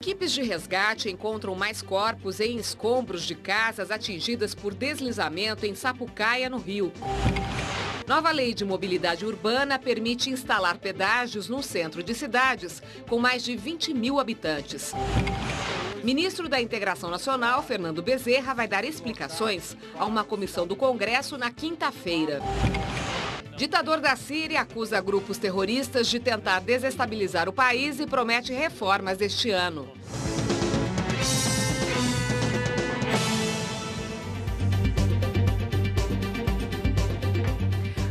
Equipes de resgate encontram mais corpos em escombros de casas atingidas por deslizamento em Sapucaia, no Rio. Nova lei de mobilidade urbana permite instalar pedágios no centro de cidades com mais de 20 mil habitantes. Ministro da Integração Nacional, Fernando Bezerra, vai dar explicações a uma comissão do Congresso na quinta-feira. Ditador da Síria acusa grupos terroristas de tentar desestabilizar o país e promete reformas este ano.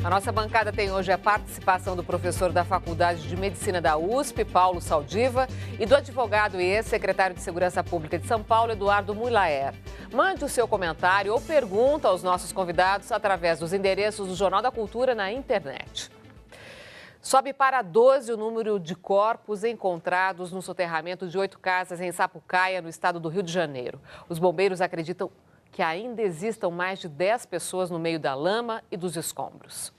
A nossa bancada tem hoje a participação do professor da Faculdade de Medicina da USP, Paulo Saldiva, e do advogado e ex-secretário de Segurança Pública de São Paulo, Eduardo Mulaer. Mande o seu comentário ou pergunta aos nossos convidados através dos endereços do Jornal da Cultura na internet. Sobe para 12 o número de corpos encontrados no soterramento de 8 casas em Sapucaia, no estado do Rio de Janeiro. Os bombeiros acreditam que ainda existam mais de 10 pessoas no meio da lama e dos escombros.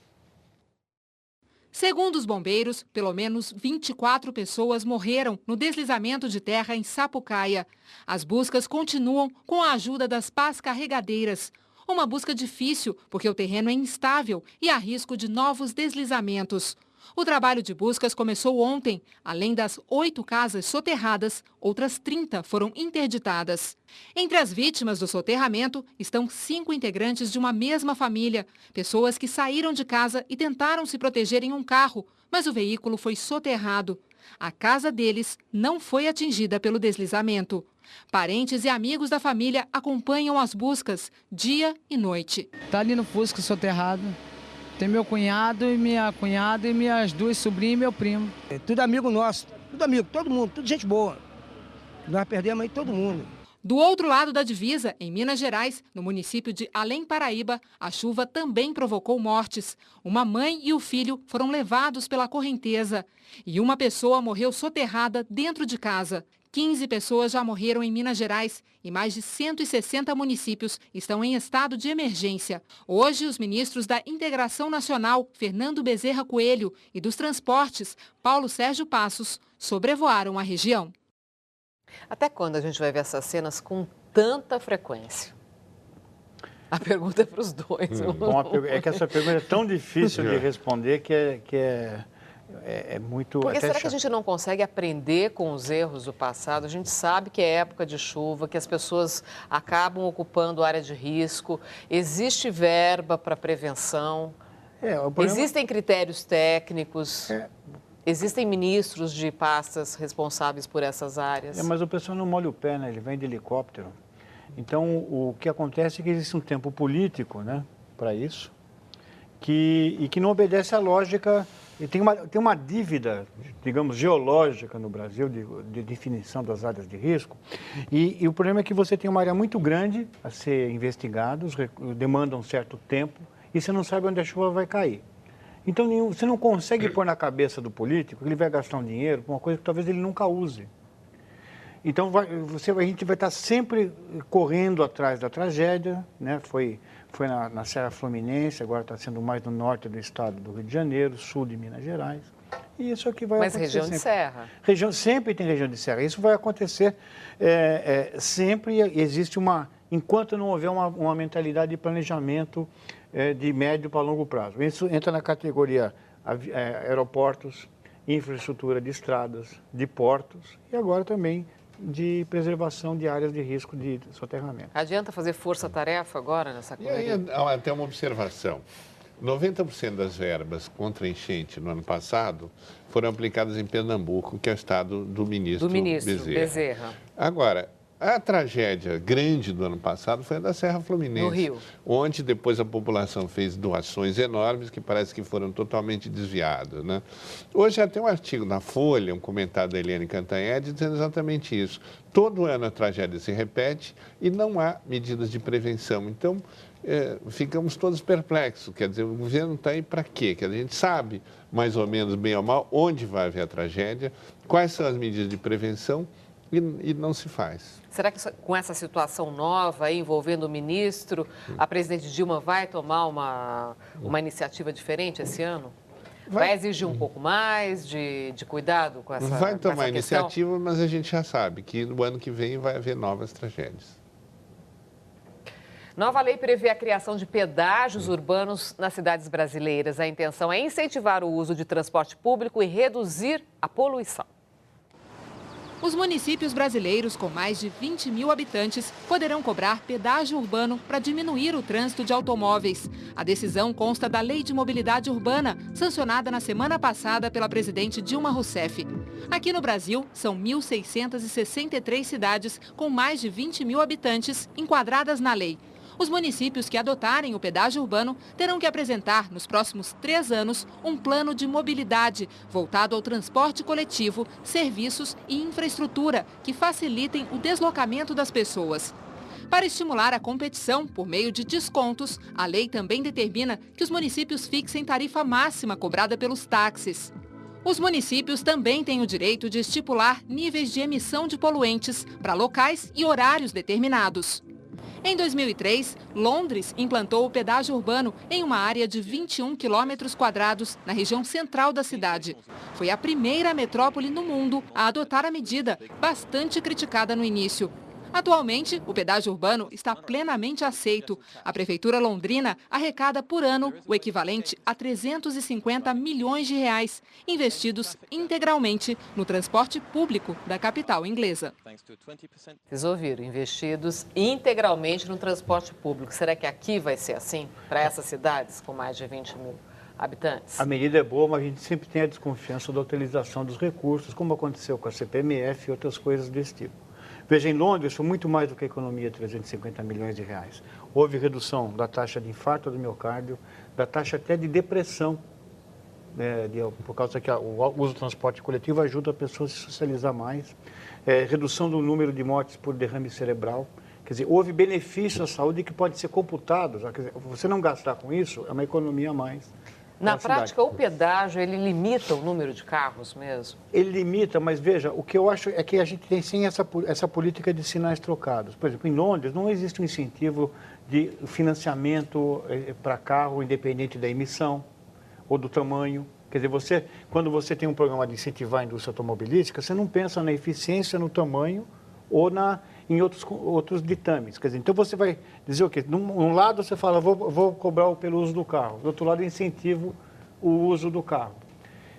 Segundo os bombeiros, pelo menos 24 pessoas morreram no deslizamento de terra em Sapucaia. As buscas continuam com a ajuda das pás carregadeiras. Uma busca difícil, porque o terreno é instável e há risco de novos deslizamentos. O trabalho de buscas começou ontem. Além das 8 casas soterradas, outras 30 foram interditadas. Entre as vítimas do soterramento estão 5 integrantes de uma mesma família. Pessoas que saíram de casa e tentaram se proteger em um carro, mas o veículo foi soterrado. A casa deles não foi atingida pelo deslizamento. Parentes e amigos da família acompanham as buscas dia e noite. Está ali no Fusca soterrado. Tem meu cunhado e minha cunhada e minhas 2 sobrinhas e meu primo. É tudo amigo nosso, tudo amigo, todo mundo, tudo gente boa. Nós perdemos aí todo mundo. Do outro lado da divisa, em Minas Gerais, no município de Além Paraíba, a chuva também provocou mortes. Uma mãe e o filho foram levados pela correnteza. E uma pessoa morreu soterrada dentro de casa. 15 pessoas já morreram em Minas Gerais e mais de 160 municípios estão em estado de emergência. Hoje, os ministros da Integração Nacional, Fernando Bezerra Coelho, e dos Transportes, Paulo Sérgio Passos, sobrevoaram a região. Até quando a gente vai ver essas cenas com tanta frequência? A pergunta é para os dois. Bom, é que essa pergunta é tão difícil de responder que é muito... Porque será que a gente não consegue aprender com os erros do passado? A gente sabe que é época de chuva, que as pessoas acabam ocupando área de risco, existe verba para prevenção, existem critérios técnicos, existem ministros de pastas responsáveis por essas áreas. Mas o pessoal não molha o pé, né? Ele vem de helicóptero. Então, o que acontece é que existe um tempo político, né, para isso, e que não obedece à lógica. E tem uma dívida, digamos, geológica no Brasil de definição das áreas de risco. E o problema é que você tem uma área muito grande a ser investigada, demanda um certo tempo, e você não sabe onde a chuva vai cair. Então, você não consegue pôr na cabeça do político que ele vai gastar um dinheiro por uma coisa que talvez ele nunca use. Então, a gente vai estar sempre correndo atrás da tragédia, né? Foi na Serra Fluminense, agora está sendo mais no norte do estado do Rio de Janeiro, sul de Minas Gerais. E isso aqui vai acontecer. Mas região sempre. De serra? Sempre tem região de serra. Isso vai acontecer sempre. Existe enquanto não houver uma mentalidade de planejamento de médio para longo prazo. Isso entra na categoria aeroportos, infraestrutura de estradas, de portos e agora também de preservação de áreas de risco de soterramento. Adianta fazer força-tarefa agora nessa correria? E aí, até uma observação. 90% das verbas contra enchente no ano passado foram aplicadas em Pernambuco, que é o estado do ministro Bezerra. Agora, a tragédia grande do ano passado foi a da Serra Fluminense. No Rio. Onde depois a população fez doações enormes que parece que foram totalmente desviadas, né? Hoje tem um artigo na Folha, um comentário da Eliane Cantanhede, dizendo exatamente isso. Todo ano a tragédia se repete e não há medidas de prevenção. Então, ficamos todos perplexos. Quer dizer, o governo está aí para quê? Quer dizer, a gente sabe, mais ou menos, bem ou mal, onde vai haver a tragédia, quais são as medidas de prevenção, e não se faz. Será que com essa situação nova aí, envolvendo o ministro, a presidente Dilma vai tomar uma iniciativa diferente esse ano? vai exigir um pouco mais de cuidado com essa questão? Vai tomar iniciativa, mas a gente já sabe que no ano que vem vai haver novas tragédias. Nova lei prevê a criação de pedágios urbanos nas cidades brasileiras. A intenção é incentivar o uso de transporte público e reduzir a poluição. Os municípios brasileiros com mais de 20 mil habitantes poderão cobrar pedágio urbano para diminuir o trânsito de automóveis. A decisão consta da Lei de Mobilidade Urbana, sancionada na semana passada pela presidente Dilma Rousseff. Aqui no Brasil, são 1.663 cidades com mais de 20 mil habitantes enquadradas na lei. Os municípios que adotarem o pedágio urbano terão que apresentar, nos próximos 3 anos, um plano de mobilidade voltado ao transporte coletivo, serviços e infraestrutura que facilitem o deslocamento das pessoas. Para estimular a competição por meio de descontos, a lei também determina que os municípios fixem tarifa máxima cobrada pelos táxis. Os municípios também têm o direito de estipular níveis de emissão de poluentes para locais e horários determinados. Em 2003, Londres implantou o pedágio urbano em uma área de 21 quilômetros quadrados na região central da cidade. Foi a primeira metrópole no mundo a adotar a medida, bastante criticada no início. Atualmente, o pedágio urbano está plenamente aceito. A Prefeitura londrina arrecada por ano o equivalente a 350 milhões de reais, investidos integralmente no transporte público da capital inglesa. Vocês ouviram, investidos integralmente no transporte público. Será que aqui vai ser assim, para essas cidades com mais de 20 mil habitantes? A medida é boa, mas a gente sempre tem a desconfiança da utilização dos recursos, como aconteceu com a CPMF e outras coisas desse tipo. Veja, em Londres foi muito mais do que a economia de 350 milhões de reais. Houve redução da taxa de infarto do miocárdio, da taxa até de depressão, por causa que o uso do transporte coletivo ajuda a pessoa a se socializar mais, redução do número de mortes por derrame cerebral. Quer dizer, houve benefício à saúde que pode ser computado. Quer dizer, você não gastar com isso é uma economia a mais. Na prática, o pedágio, ele limita o número de carros mesmo? Ele limita, mas veja, o que eu acho é que a gente tem sim essa política de sinais trocados. Por exemplo, em Londres não existe um incentivo de financiamento para carro independente da emissão ou do tamanho. Quer dizer, quando você tem um programa de incentivar a indústria automobilística, você não pensa na eficiência, no tamanho ou em outros ditames. Quer dizer, então você vai dizer o quê? Num lado você fala, vou cobrar pelo uso do carro. Do outro lado, incentivo o uso do carro.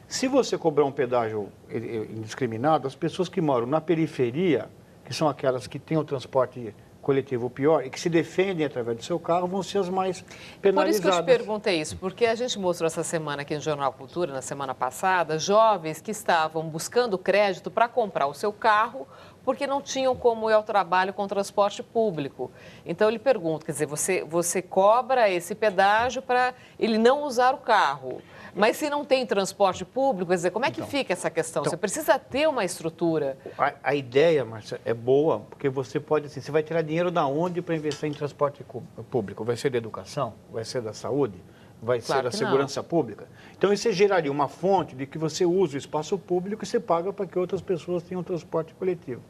Se você cobrar um pedágio indiscriminado, as pessoas que moram na periferia, que são aquelas que têm o transporte coletivo pior e que se defendem através do seu carro, vão ser as mais penalizadas. Por isso que eu te perguntei isso, porque a gente mostrou essa semana aqui no Jornal Cultura, na semana passada, jovens que estavam buscando crédito para comprar o seu carro porque não tinham como ir ao trabalho com transporte público. Então, eu lhe pergunto, quer dizer, você cobra esse pedágio para ele não usar o carro, mas se não tem transporte público, quer dizer, como é que fica essa questão? Você precisa ter uma estrutura. A ideia, Márcia, é boa, porque você pode, assim, você vai tirar dinheiro da onde para investir em transporte público? Vai ser da educação? Vai ser da saúde? Vai ser da segurança pública? Então, isso geraria uma fonte de que você usa o espaço público e você paga para que outras pessoas tenham transporte coletivo.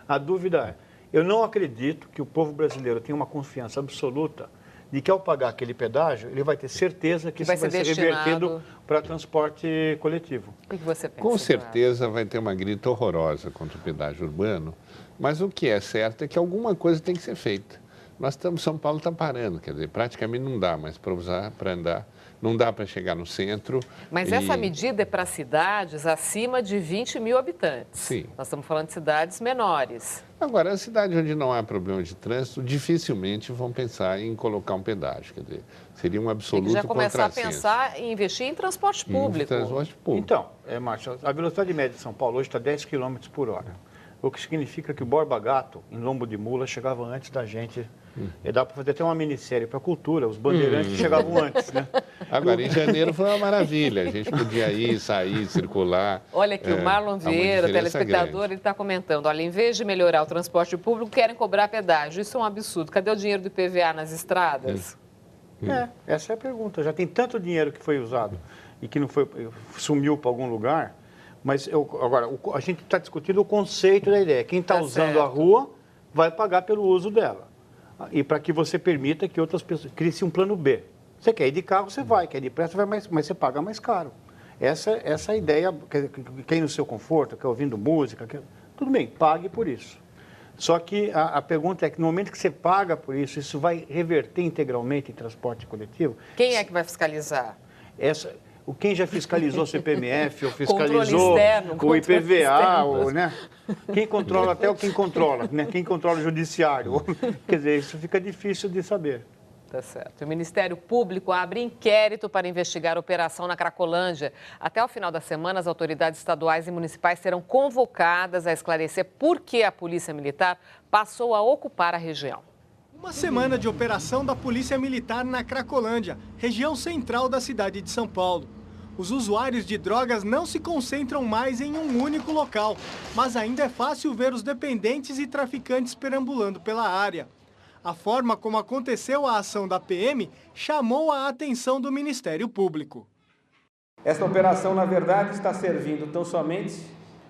A dúvida é, eu não acredito que o povo brasileiro tenha uma confiança absoluta de que ao pagar aquele pedágio, ele vai ter certeza que isso vai ser revertido para transporte coletivo. O que você pensa? Com certeza vai ter uma grita horrorosa contra o pedágio urbano, mas o que é certo é que alguma coisa tem que ser feita. São Paulo está parando, quer dizer, praticamente não dá mais para usar, para andar, não dá para chegar no centro. Mas essa medida é para cidades acima de 20 mil habitantes. Sim. Nós estamos falando de cidades menores. Agora, as cidades onde não há problema de trânsito, dificilmente vão pensar em colocar um pedágio, quer dizer, seria um absoluto contrassenso. Tem que já começar a pensar em investir em transporte público. Então, Márcia, a velocidade média de São Paulo hoje está 10 km por hora. O que significa que o Borba Gato, em lombo de mula, chegava antes da gente. Dá para fazer até uma minissérie para a cultura, os bandeirantes chegavam antes, né? Agora, em janeiro foi uma maravilha, a gente podia ir, sair, circular. Olha aqui, o Marlon Vieira, telespectador, ele está comentando, olha, em vez de melhorar o transporte público, querem cobrar pedágio. Isso é um absurdo. Cadê o dinheiro do IPVA nas estradas? Essa é a pergunta. Já tem tanto dinheiro que foi usado e que não foi, sumiu para algum lugar, mas agora, a gente está discutindo o conceito da ideia. Quem está usando a rua vai pagar pelo uso dela. E para que você permita que outras pessoas criem um plano B. Você quer ir de carro, você vai. Quer ir depressa, vai mais, mas você paga mais caro. Essa ideia, quer ir no seu conforto, quer ouvindo música, tudo bem, pague por isso. Só que a pergunta é que no momento que você paga por isso, isso vai reverter integralmente em transporte coletivo? Quem é que vai fiscalizar? Quem já fiscalizou o CPMF, ou fiscalizou o IPVA, né? Quem controla até quem controla, né? Quem controla o judiciário. Quer dizer, isso fica difícil de saber. Tá certo. O Ministério Público abre inquérito para investigar a operação na Cracolândia. Até o final da semana, as autoridades estaduais e municipais serão convocadas a esclarecer por que a Polícia Militar passou a ocupar a região. Uma semana de operação da Polícia Militar na Cracolândia, região central da cidade de São Paulo. Os usuários de drogas não se concentram mais em um único local, mas ainda é fácil ver os dependentes e traficantes perambulando pela área. A forma como aconteceu a ação da PM chamou a atenção do Ministério Público. Esta operação, na verdade, está servindo tão somente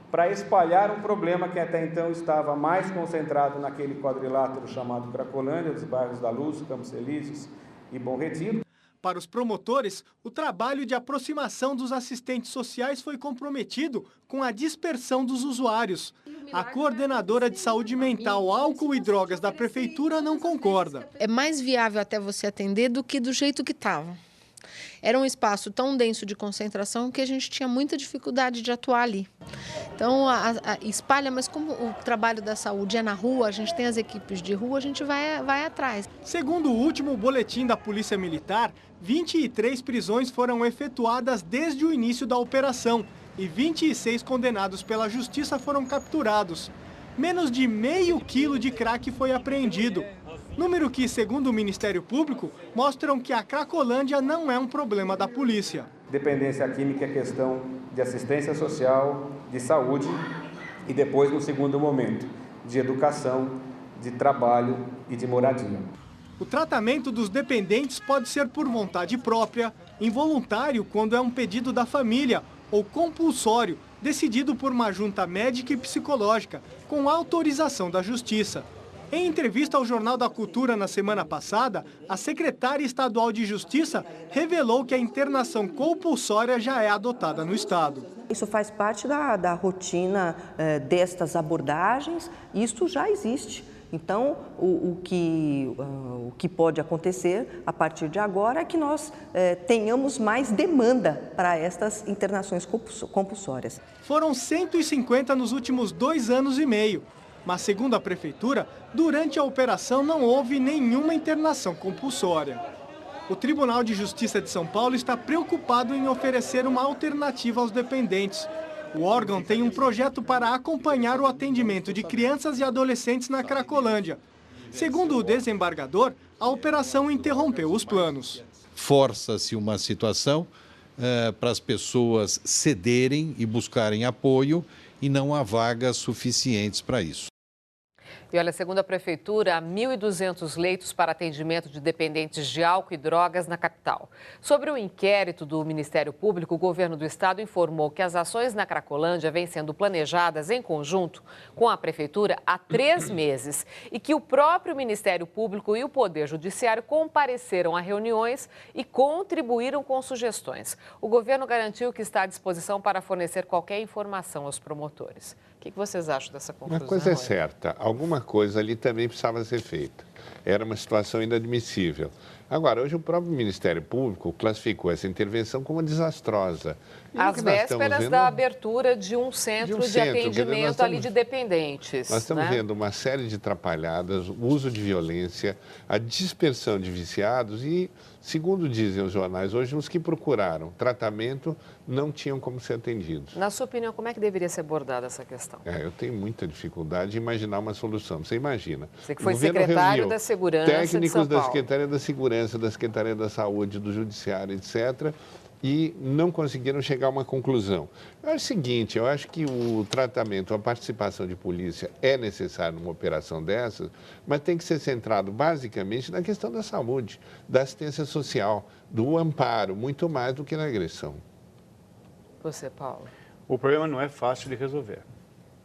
para espalhar um problema que até então estava mais concentrado naquele quadrilátero chamado Cracolândia, dos bairros da Luz, Campos Elíseos e Bom Retiro. Para os promotores, o trabalho de aproximação dos assistentes sociais foi comprometido com a dispersão dos usuários. A coordenadora de saúde mental, álcool e drogas da prefeitura não concorda. É mais viável até você atender do que do jeito que estava. Era um espaço tão denso de concentração que a gente tinha muita dificuldade de atuar ali. Então, espalha, mas como o trabalho da saúde é na rua, a gente tem as equipes de rua, a gente vai atrás. Segundo o último boletim da Polícia Militar, 23 prisões foram efetuadas desde o início da operação e 26 condenados pela Justiça foram capturados. Menos de meio quilo de crack foi apreendido. Número que, segundo o Ministério Público, mostram que a Cracolândia não é um problema da polícia. Dependência química é questão de assistência social, de saúde e depois, no segundo momento, de educação, de trabalho e de moradia. O tratamento dos dependentes pode ser por vontade própria, involuntário quando é um pedido da família ou compulsório, decidido por uma junta médica e psicológica, com autorização da Justiça. Em entrevista ao Jornal da Cultura na semana passada, a secretária estadual de Justiça revelou que a internação compulsória já é adotada no estado. Isso faz parte da rotina destas abordagens, e isso já existe. Então, o que pode acontecer a partir de agora é que nós tenhamos mais demanda para estas internações compulsórias. Foram 150 nos últimos 2 anos e meio. Mas, segundo a Prefeitura, durante a operação não houve nenhuma internação compulsória. O Tribunal de Justiça de São Paulo está preocupado em oferecer uma alternativa aos dependentes. O órgão tem um projeto para acompanhar o atendimento de crianças e adolescentes na Cracolândia. Segundo o desembargador, a operação interrompeu os planos. Força-se uma situação para as pessoas cederem e buscarem apoio e não há vagas suficientes para isso. E olha, segundo a Prefeitura, há 1.200 leitos para atendimento de dependentes de álcool e drogas na capital. Sobre o inquérito do Ministério Público, o governo do estado informou que as ações na Cracolândia vêm sendo planejadas em conjunto com a Prefeitura há 3 meses e que o próprio Ministério Público e o Poder Judiciário compareceram a reuniões e contribuíram com sugestões. O governo garantiu que está à disposição para fornecer qualquer informação aos promotores. O que vocês acham dessa conclusão? Uma coisa é certa, alguma coisa ali também precisava ser feita. Era uma situação inadmissível. Agora, hoje o próprio Ministério Público classificou essa intervenção como desastrosa. Às vésperas da abertura de um centro de atendimento ali de dependentes. Nós estamos vendo uma série de atrapalhadas, o uso de violência, a dispersão de viciados e, segundo dizem os jornais, hoje os que procuraram tratamento não tinham como ser atendidos. Na sua opinião, como é que deveria ser abordada essa questão? Eu tenho muita dificuldade de imaginar uma solução. Você imagina. Você que foi secretário da Segurança técnicos de São Paulo. Da Secretaria da Segurança, da Secretaria da Saúde, do Judiciário, etc., e não conseguiram chegar a uma conclusão. Eu acho o seguinte, eu acho que o tratamento, a participação de polícia é necessário numa operação dessas, mas tem que ser centrado basicamente na questão da saúde, da assistência social, do amparo, muito mais do que na agressão. Você, Paulo? O problema não é fácil de resolver,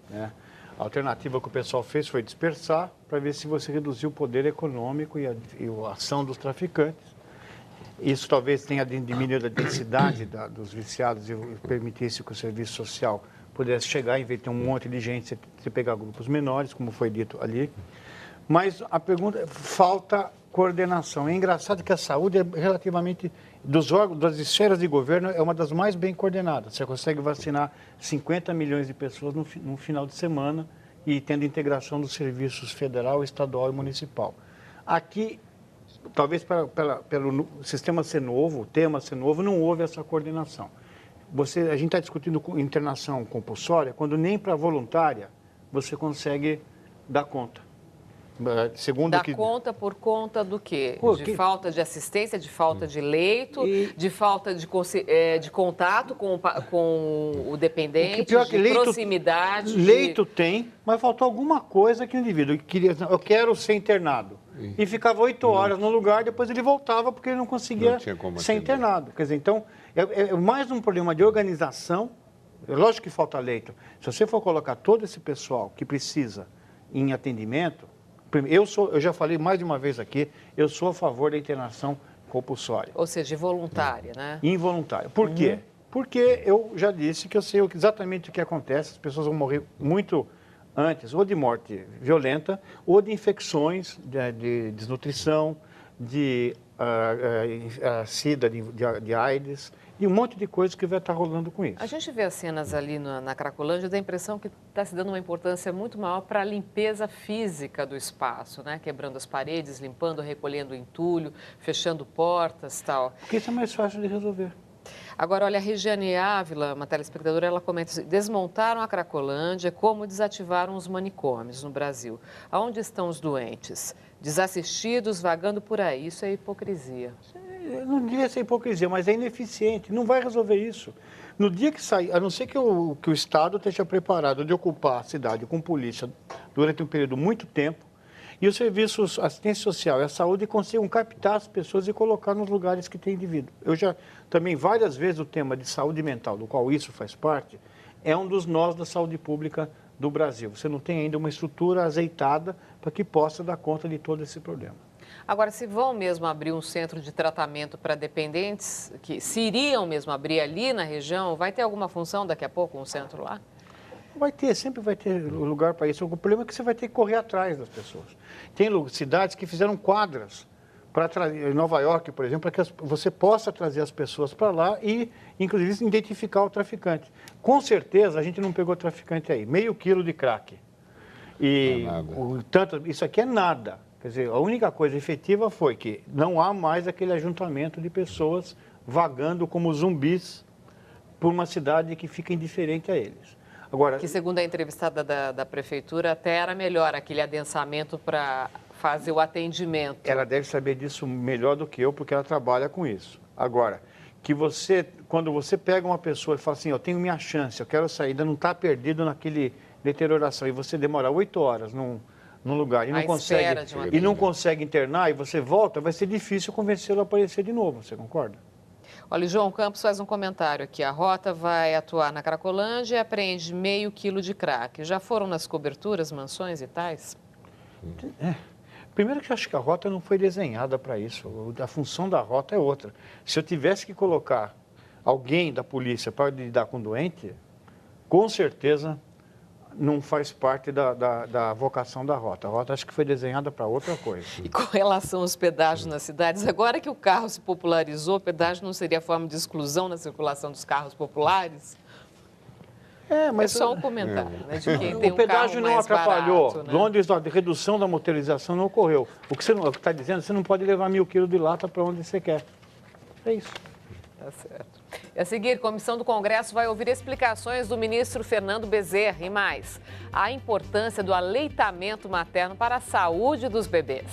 né? A alternativa que o pessoal fez foi dispersar para ver se você reduziu o poder econômico e a ação dos traficantes. Isso talvez tenha diminuído a densidade dos viciados e permitisse que o serviço social pudesse chegar, em vez de ter um monte de gente, você pegar grupos menores, como foi dito ali. Mas a pergunta é, falta coordenação. É engraçado que a saúde é relativamente, dos órgãos, das esferas de governo, é uma das mais bem coordenadas. Você consegue vacinar 50 milhões de pessoas no final de semana e tendo integração dos serviços federal, estadual e municipal. Aqui, talvez pelo sistema ser novo, o tema ser novo, não houve essa coordenação. A gente está discutindo internação compulsória, quando nem para voluntária você consegue dar conta. Segundo conta por conta do quê? De falta de assistência, de falta de leito, de falta de contato com o dependente, proximidade. Leito tem, mas faltou alguma coisa que o indivíduo queria. Eu quero ser internado. E ficava 8 horas no lugar, depois ele voltava porque ele não conseguia ser internado. Quer dizer, então, é mais um problema de organização. É lógico que falta leito. Se você for colocar todo esse pessoal que precisa em atendimento, eu já falei mais de uma vez aqui, eu sou a favor da internação compulsória. Ou seja, involuntária, né? Involuntária. Por quê? Porque eu já disse que eu sei exatamente o que acontece, as pessoas vão morrer muito antes, ou de morte violenta, ou de infecções, de desnutrição, de SIDA, de AIDS, e um monte de coisa que vai estar rolando com isso. A gente vê as cenas ali na Cracolândia, dá a impressão que está se dando uma importância muito maior para a limpeza física do espaço, né? Quebrando as paredes, limpando, recolhendo entulho, fechando portas e tal. Porque isso é mais fácil de resolver. Agora, olha, a Regiane Ávila, uma telespectadora, ela comenta assim: desmontaram a Cracolândia como desativaram os manicômios no Brasil. Aonde estão os doentes? Desassistidos, vagando por aí. Isso é hipocrisia. Não devia ser hipocrisia, mas é ineficiente. Não vai resolver isso. No dia que sair, a não ser que o Estado esteja preparado de ocupar a cidade com polícia durante um período muito tempo, e os serviços, assistência social e a saúde consigam captar as pessoas e colocar nos lugares que tem indivíduo. Eu já, também, várias vezes o tema de saúde mental, do qual isso faz parte, é um dos nós da saúde pública do Brasil. Você não tem ainda uma estrutura azeitada para que possa dar conta de todo esse problema. Agora, se vão mesmo abrir um centro de tratamento para dependentes, se iriam mesmo abrir ali na região, vai ter alguma função daqui a pouco, um centro lá? Vai ter, sempre vai ter lugar para isso. O problema é que você vai ter que correr atrás das pessoas. Tem cidades que fizeram quadras para trazer, em Nova York, por exemplo, para que você possa trazer as pessoas para lá e, inclusive, identificar o traficante. Com certeza, a gente não pegou traficante aí. Meio quilo de crack. E isso aqui é nada. Quer dizer, a única coisa efetiva foi que não há mais aquele ajuntamento de pessoas vagando como zumbis por uma cidade que fica indiferente a eles. Agora, que, segundo a entrevistada da prefeitura, até era melhor aquele adensamento para fazer o atendimento. Ela deve saber disso melhor do que eu, porque ela trabalha com isso. Agora, quando você pega uma pessoa e fala assim, eu tenho minha chance, eu quero sair, ainda não está perdido naquele deterioração, e você demora 8 horas num lugar e não consegue internar, e você volta, vai ser difícil convencê-lo a aparecer de novo, você concorda? Olha, o João Campos faz um comentário aqui. A Rota vai atuar na Cracolândia e apreende meio quilo de crack. Já foram nas coberturas, mansões e tais? Primeiro que eu acho que a Rota não foi desenhada para isso. A função da Rota é outra. Se eu tivesse que colocar alguém da polícia para lidar com doente, com certeza não faz parte da vocação da Rota. A Rota acho que foi desenhada para outra coisa. E com relação aos pedágios nas cidades, agora que o carro se popularizou, pedágio não seria forma de exclusão na circulação dos carros populares? Mas é só um comentário, né, de quem tem o pedágio um não atrapalhou. Barato, né? Londres, a redução da motorização não ocorreu. O que você está dizendo, você não pode levar 1000 quilos de lata para onde você quer. É isso. Tá certo. E a seguir, a Comissão do Congresso vai ouvir explicações do ministro Fernando Bezerra e mais, a importância do aleitamento materno para a saúde dos bebês.